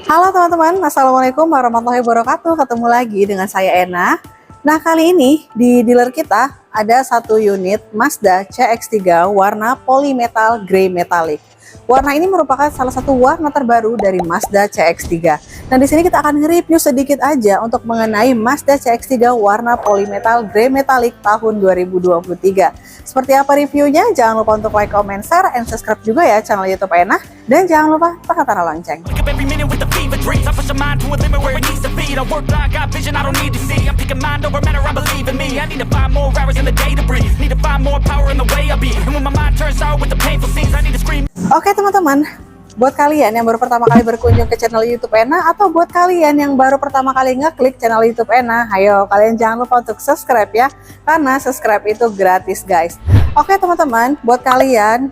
Halo teman-teman, Assalamualaikum warahmatullahi wabarakatuh. Ketemu lagi dengan saya Ena. Nah, kali ini di dealer kita ada satu unit Mazda CX-3 warna polymetal grey metallic. Warna ini merupakan salah satu warna terbaru dari Mazda CX-3. Nah, di sini kita akan nge-review sedikit aja untuk mengenai Mazda CX-3 warna polymetal grey metallic tahun 2023. Seperti apa reviewnya? Jangan lupa untuk like, comment, share, and subscribe juga ya channel YouTube Ena. Dan jangan lupa tekan tanda lonceng. Oke teman-teman, buat kalian yang baru pertama kali berkunjung ke channel YouTube Ena atau buat kalian yang baru pertama kali ngeklik channel YouTube Ena, ayo kalian jangan lupa untuk subscribe ya, karena subscribe itu gratis guys. Oke teman-teman, buat kalian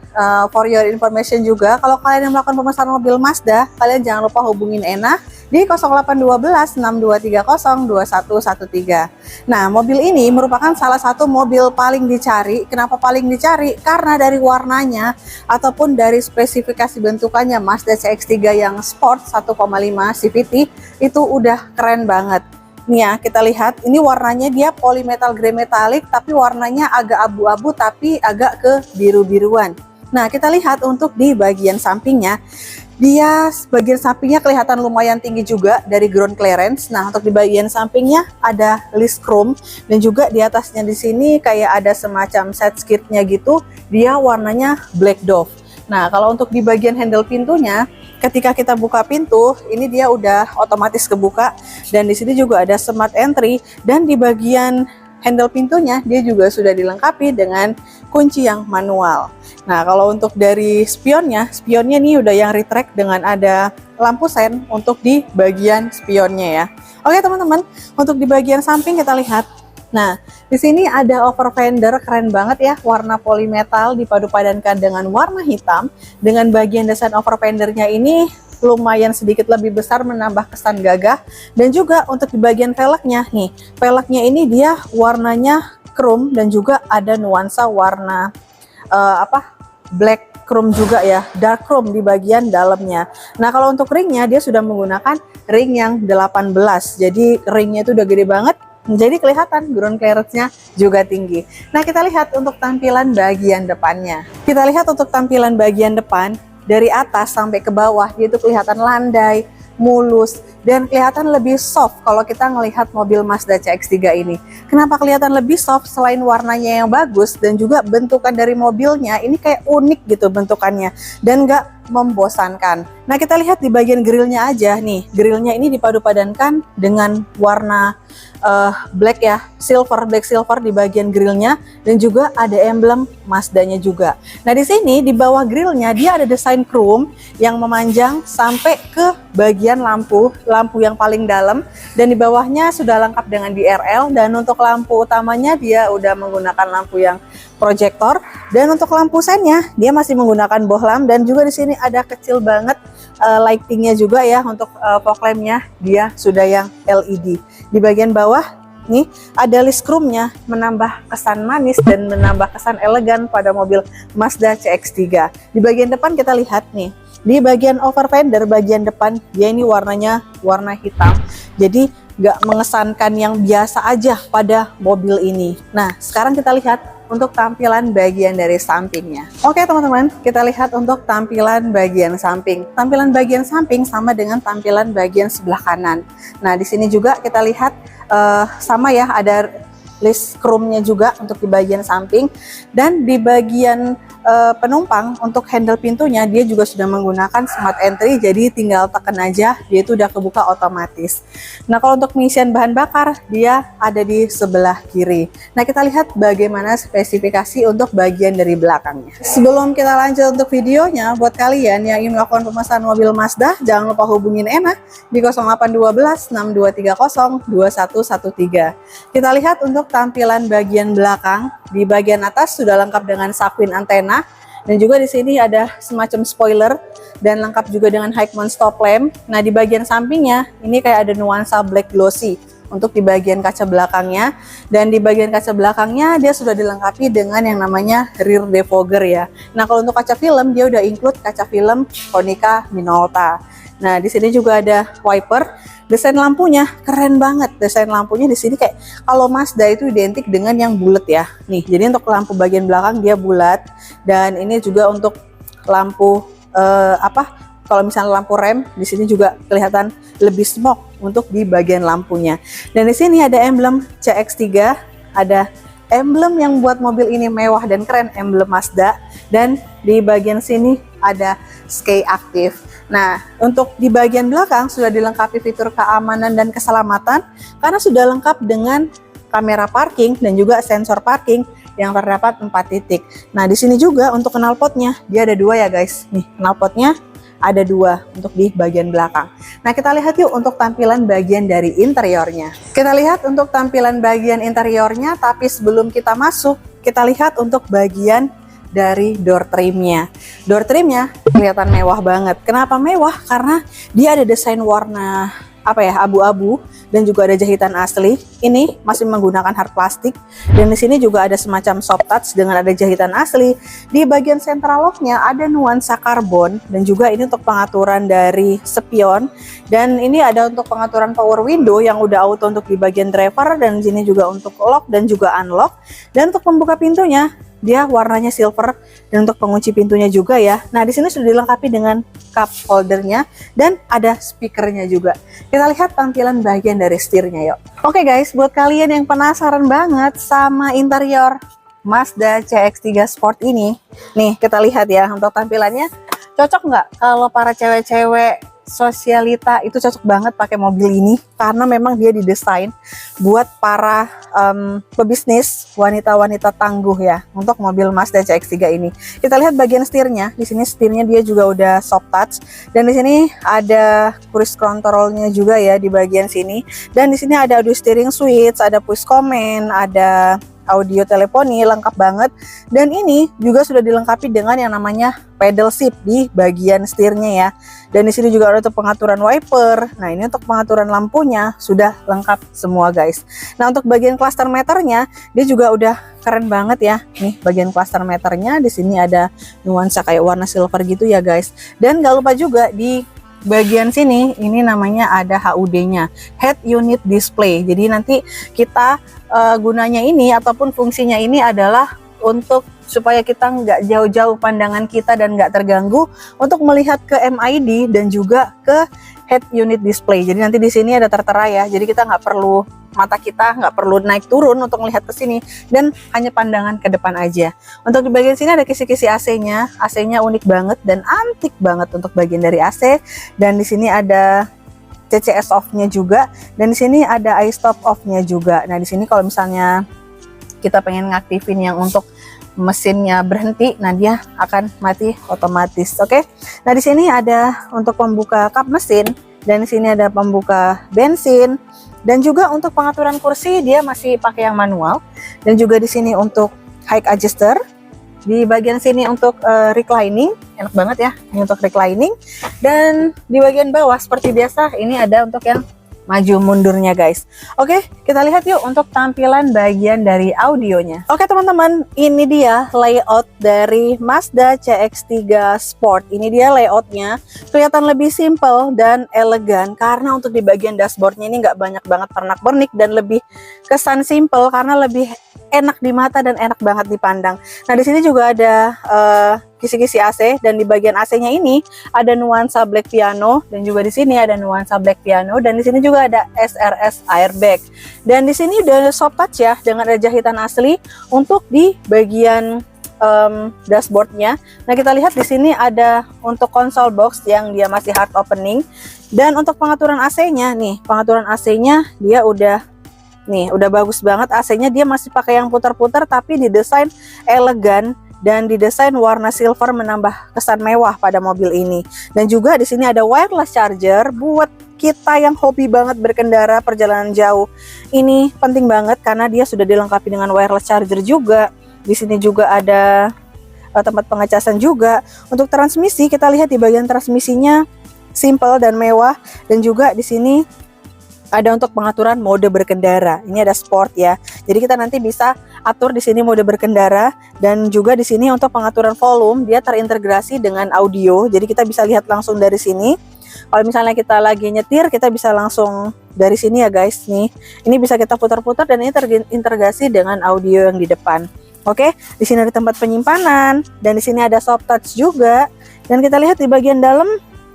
for your information juga, kalau kalian yang melakukan pemesanan mobil Mazda, kalian jangan lupa hubungin Ena di 0812 6230 2113. Nah, mobil ini merupakan salah satu mobil paling dicari. Kenapa paling dicari? Karena dari warnanya ataupun dari spesifikasi bentukannya Mazda CX-3 yang sport 1,5 CVT itu udah keren banget. Nih ya, kita lihat ini warnanya dia polymetal grey metallic, tapi warnanya agak abu-abu tapi agak ke biru-biruan. Nah, kita lihat untuk di bagian sampingnya, dia bagian sampingnya kelihatan lumayan tinggi juga dari ground clearance. Nah, untuk di bagian sampingnya ada list chrome dan juga di atasnya di sini kayak ada semacam set skirtnya gitu. Dia warnanya black dove. Nah, kalau untuk di bagian handle pintunya, ketika kita buka pintu, ini dia udah otomatis kebuka dan di sini juga ada smart entry dan di bagian handle pintunya dia juga sudah dilengkapi dengan kunci yang manual. Nah, kalau untuk dari spionnya nih udah yang retract dengan ada lampu sen untuk di bagian spionnya ya. Oke teman-teman, untuk di bagian samping kita lihat. Nah, di sini ada over fender keren banget ya, warna polymetal dipadu padankan dengan warna hitam. Dengan bagian desain over fendernya ini lumayan sedikit lebih besar menambah kesan gagah. Dan juga untuk di bagian velgnya nih, velgnya ini dia warnanya chrome dan juga ada nuansa warna black chrome juga ya, dark chrome di bagian dalamnya. Nah, kalau untuk ringnya dia sudah menggunakan ring yang 18. Jadi ringnya itu udah gede banget. Jadi kelihatan ground clearance-nya juga tinggi. Nah, kita lihat untuk tampilan bagian depannya. Kita lihat untuk tampilan bagian depan dari atas sampai ke bawah, dia itu kelihatan landai, mulus, dan kelihatan lebih soft kalau kita melihat mobil Mazda CX-3 ini. Kenapa kelihatan lebih soft? Selain warnanya yang bagus dan juga bentukan dari mobilnya ini kayak unik gitu bentukannya dan nggak membosankan. Nah, kita lihat di bagian grillnya aja nih. Grillnya ini dipadu padankan dengan warna black ya, black silver di bagian grillnya dan juga ada emblem Mazdanya juga. Nah, di sini di bawah grillnya dia ada desain chrome yang memanjang sampai ke bagian lampu yang paling dalam dan di bawahnya sudah lengkap dengan DRL dan untuk lampu utamanya dia udah menggunakan lampu yang proyektor dan untuk lampu sennya dia masih menggunakan bohlam dan juga di sini ada kecil banget lightingnya juga ya. Untuk fog lampnya dia sudah yang LED. Di bagian bawah nih ada list chrome-nya menambah kesan manis dan menambah kesan elegan pada mobil Mazda CX-3. Di bagian depan kita lihat nih, di bagian over fender bagian depan dia ini warnanya warna hitam. Jadi nggak mengesankan yang biasa aja pada mobil ini. Nah, sekarang kita lihat untuk tampilan bagian dari sampingnya. Oke teman-teman, kita lihat untuk tampilan bagian samping. Tampilan bagian samping sama dengan tampilan bagian sebelah kanan. Nah, di sini juga kita lihat sama ya, ada list chrome-nya juga untuk di bagian samping dan di bagian penumpang untuk handle pintunya dia juga sudah menggunakan smart entry, jadi tinggal tekan aja dia itu udah kebuka otomatis. Nah, kalau untuk pengisian bahan bakar dia ada di sebelah kiri. Nah, kita lihat bagaimana spesifikasi untuk bagian dari belakangnya. Sebelum kita lanjut untuk videonya, buat kalian yang ingin melakukan pemesanan mobil Mazda jangan lupa hubungin Ena di 0812 6230 2113. Kita lihat untuk tampilan bagian belakang. Di bagian atas sudah lengkap dengan sakwin antena dan juga di sini ada semacam spoiler dan lengkap juga dengan high mount stop lamp. Nah, di bagian sampingnya ini kayak ada nuansa black glossy. untuk di bagian kaca belakangnya. Dan di bagian kaca belakangnya dia sudah dilengkapi dengan yang namanya rear defogger ya. Nah, kalau untuk kaca film dia udah include kaca film Konica Minolta. Nah, di sini juga ada wiper. Desain lampunya keren banget. Desain lampunya di sini kayak kalau Mazda itu identik dengan yang bulat ya. Nih, jadi untuk lampu bagian belakang dia bulat, dan ini juga untuk lampu kalau misalnya lampu rem di sini juga kelihatan lebih smoke untuk di bagian lampunya. Dan di sini ada emblem CX-3, ada emblem yang buat mobil ini mewah dan keren, emblem Mazda. Dan di bagian sini ada Sky Active. Nah, untuk di bagian belakang sudah dilengkapi fitur keamanan dan keselamatan karena sudah lengkap dengan kamera parking dan juga sensor parking yang terdapat 4 titik. Nah, di sini juga untuk knalpotnya dia ada 2 ya guys. Nih, knalpotnya ada 2 untuk di bagian belakang. Nah, kita lihat yuk untuk tampilan bagian dari interiornya. Kita lihat untuk tampilan bagian interiornya, tapi sebelum kita masuk, kita lihat untuk bagian dari door trimnya. Door trimnya kelihatan mewah banget. Kenapa mewah? Karena dia ada desain warna abu-abu dan juga ada jahitan asli. Ini masih menggunakan hard plastik, dan di sini juga ada semacam soft touch dengan ada jahitan asli. Di bagian central locknya ada nuansa karbon, dan juga ini untuk pengaturan dari spion, dan ini ada untuk pengaturan power window yang udah auto untuk di bagian driver, dan di sini juga untuk lock dan juga unlock. Dan untuk pembuka pintunya dia warnanya silver, dan untuk pengunci pintunya juga ya. Nah, di sini sudah dilengkapi dengan cup holdernya dan ada speakernya juga. Kita lihat tampilan bagian dari setirnya yuk. Oke guys, buat kalian yang penasaran banget sama interior Mazda CX-3 Sport ini, nih kita lihat ya untuk tampilannya. Cocok nggak kalau para cewek-cewek sosialita itu cocok banget pakai mobil ini karena memang dia didesain buat para pebisnis, wanita-wanita tangguh ya untuk mobil Mazda CX-3 ini. Kita lihat bagian setirnya. Di sini setirnya dia juga udah soft touch, dan di sini ada cruise controlnya juga ya di bagian sini. Dan di sini ada audio steering switch, ada push command, ada audio teleponi, lengkap banget. Dan ini juga sudah dilengkapi dengan yang namanya pedal shift di bagian setirnya ya. Dan di sini juga ada untuk pengaturan wiper. Nah, ini untuk pengaturan lampunya sudah lengkap semua guys. Nah, untuk bagian cluster meternya dia juga udah keren banget ya. Nih bagian cluster meternya di sini ada nuansa kayak warna silver gitu ya guys. Dan gak lupa juga di bagian sini ini namanya ada HUD-nya, Head Unit Display. Jadi nanti kita gunanya ini ataupun fungsinya ini adalah untuk supaya kita nggak jauh-jauh pandangan kita dan nggak terganggu untuk melihat ke MID dan juga ke Head Unit Display. Jadi nanti di sini ada tertera ya. Jadi kita nggak perlu, mata kita nggak perlu naik turun untuk melihat ke sini dan hanya pandangan ke depan aja. Untuk di bagian sini ada kisi-kisi AC-nya. AC-nya unik banget dan antik banget untuk bagian dari AC. Dan di sini ada CCS off-nya juga, dan di sini ada iStop off-nya juga. Nah, di sini kalau misalnya kita pengen ngaktifin yang untuk mesinnya berhenti, nah dia akan mati otomatis. Oke. Nah, di sini ada untuk pembuka kap mesin, dan di sini ada pembuka bensin, dan juga untuk pengaturan kursi dia masih pakai yang manual, dan juga di sini untuk height adjuster. Di bagian sini untuk reclining, enak banget ya ini untuk reclining. Dan di bagian bawah seperti biasa ini ada untuk yang maju mundurnya guys. Oke, kita lihat yuk untuk tampilan bagian dari audionya. Oke teman-teman, ini dia layout dari Mazda CX-3 Sport. Ini dia layoutnya, kelihatan lebih simple dan elegan karena untuk di bagian dashboardnya ini nggak banyak banget pernak-pernik dan lebih kesan simple karena lebih enak di mata dan enak banget dipandang. Nah, di sini juga ada kisi-kisi AC, dan di bagian AC-nya ini ada nuansa black piano, dan juga di sini ada nuansa black piano, dan di sini juga ada SRS airbag. Dan di sini udah soft touch ya dengan ada jahitan asli untuk di bagian dashboardnya. Nah, kita lihat di sini ada untuk console box yang dia masih hard opening, dan untuk pengaturan AC-nya nih, pengaturan AC-nya dia udah bagus banget. AC-nya dia masih pakai yang putar-putar tapi didesain elegan dan didesain warna silver menambah kesan mewah pada mobil ini. Dan juga di sini ada wireless charger buat kita yang hobi banget berkendara perjalanan jauh. Ini penting banget karena dia sudah dilengkapi dengan wireless charger juga. Di sini juga ada tempat pengecasan juga. Untuk transmisi kita lihat di bagian transmisinya simple dan mewah, dan juga di sini ada untuk pengaturan mode berkendara. Ini ada sport ya. Jadi kita nanti bisa atur di sini mode berkendara, dan juga di sini untuk pengaturan volume dia terintegrasi dengan audio. Jadi kita bisa lihat langsung dari sini. Kalau misalnya kita lagi nyetir, kita bisa langsung dari sini ya guys nih. Ini bisa kita putar-putar dan ini terintegrasi dengan audio yang di depan. Oke, di sini ada tempat penyimpanan dan di sini ada soft touch juga. Dan kita lihat di bagian dalam.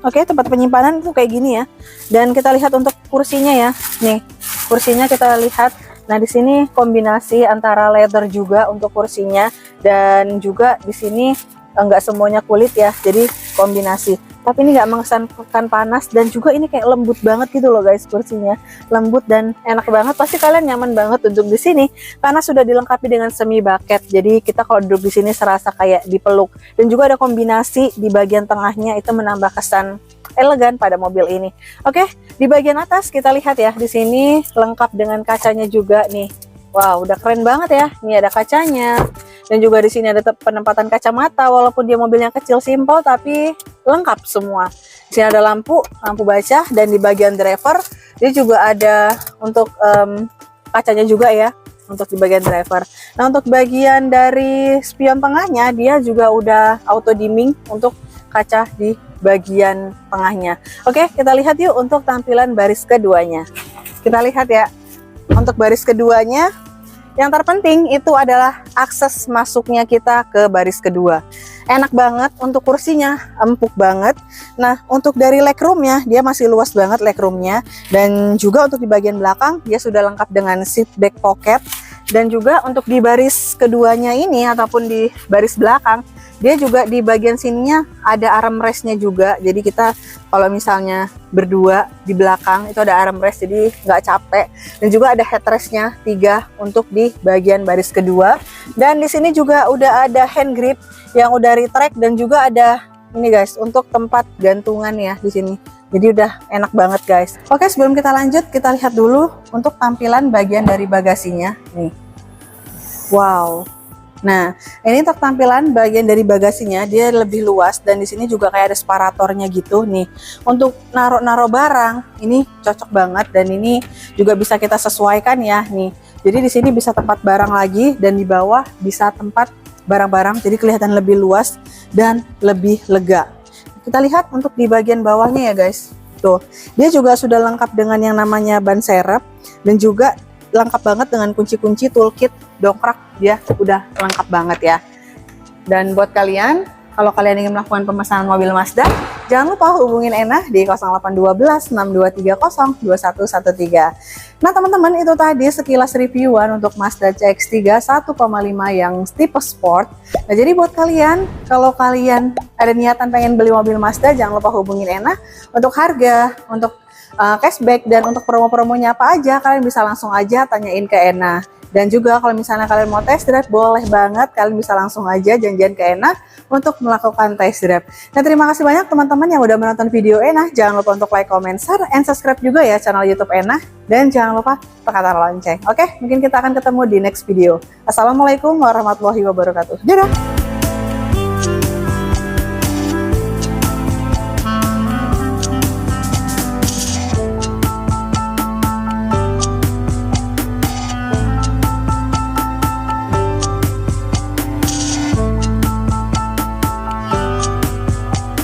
Oke, tempat penyimpanan itu kayak gini ya. Dan kita lihat untuk kursinya ya. Nih, kursinya kita lihat. Nah, di sini kombinasi antara leather juga untuk kursinya, dan juga di sini enggak semuanya kulit ya. Jadi kombinasi. Tapi ini nggak mengesankan panas, dan juga ini kayak lembut banget gitu loh guys, kursinya. Lembut dan enak banget. Pasti kalian nyaman banget duduk di sini karena sudah dilengkapi dengan semi bucket. Jadi kita kalau duduk di sini serasa kayak dipeluk. Dan juga ada kombinasi di bagian tengahnya, itu menambah kesan elegan pada mobil ini. Oke, di bagian atas kita lihat ya, di sini lengkap dengan kacanya juga nih. Wow, udah keren banget ya. Ini ada kacanya. Dan juga di sini ada penempatan kacamata, walaupun dia mobilnya kecil simpel tapi lengkap semua. Di sini ada lampu baca, dan di bagian driver dia juga ada untuk kacanya juga ya, untuk di bagian driver. Nah, untuk bagian dari spion tengahnya dia juga udah auto dimming untuk kaca di bagian tengahnya. Oke, kita lihat yuk untuk tampilan baris keduanya. Kita lihat ya, untuk baris keduanya yang terpenting itu adalah akses masuknya kita ke baris kedua. Enak banget untuk kursinya, empuk banget. Nah, untuk dari legroomnya dia masih luas banget legroomnya, dan juga untuk di bagian belakang dia sudah lengkap dengan seat back pocket. Dan juga untuk di baris keduanya ini ataupun di baris belakang, dia juga di bagian sininya ada armrestnya juga. Jadi kita kalau misalnya berdua di belakang itu ada armrest, jadi nggak capek. Dan juga ada headrestnya 3 untuk di bagian baris kedua. Dan di sini juga udah ada hand grip yang udah retract, dan juga ada ini guys untuk tempat gantungan ya di sini. Jadi udah enak banget guys. Oke, sebelum kita lanjut, kita lihat dulu untuk tampilan bagian dari bagasinya nih. Wow. Nah, ini untuk tampilan bagian dari bagasinya, dia lebih luas, dan di sini juga kayak ada separatornya gitu nih. Untuk naruh barang ini cocok banget, dan ini juga bisa kita sesuaikan ya nih. Jadi di sini bisa tempat barang lagi, dan di bawah bisa tempat barang-barang, jadi kelihatan lebih luas dan lebih lega. Kita lihat untuk di bagian bawahnya ya guys. Tuh, dia juga sudah lengkap dengan yang namanya ban serep, dan juga lengkap banget dengan kunci-kunci, toolkit, dongkrak, dia udah lengkap banget ya. Dan buat kalian, kalau kalian ingin melakukan pemesanan mobil Mazda, jangan lupa hubungin Ena di 0812 6230 2113. Nah teman-teman, itu tadi sekilas reviewan untuk Mazda CX-3 1,5 yang tipe sport. Nah jadi buat kalian, kalau kalian ada niatan pengen beli mobil Mazda, jangan lupa hubungin Ena. Untuk harga, untuk cashback, dan untuk promo-promonya apa aja, kalian bisa langsung aja tanyain ke Ena. Dan juga kalau misalnya kalian mau test drive, boleh banget, kalian bisa langsung aja janjian ke Ena untuk melakukan test drive. Nah terima kasih banyak teman-teman yang udah menonton video Ena. Jangan lupa untuk like, comment, share, and subscribe juga ya channel YouTube Ena. Dan jangan lupa tekan lonceng. Oke, mungkin kita akan ketemu di next video. Assalamualaikum warahmatullahi wabarakatuh. Dadah!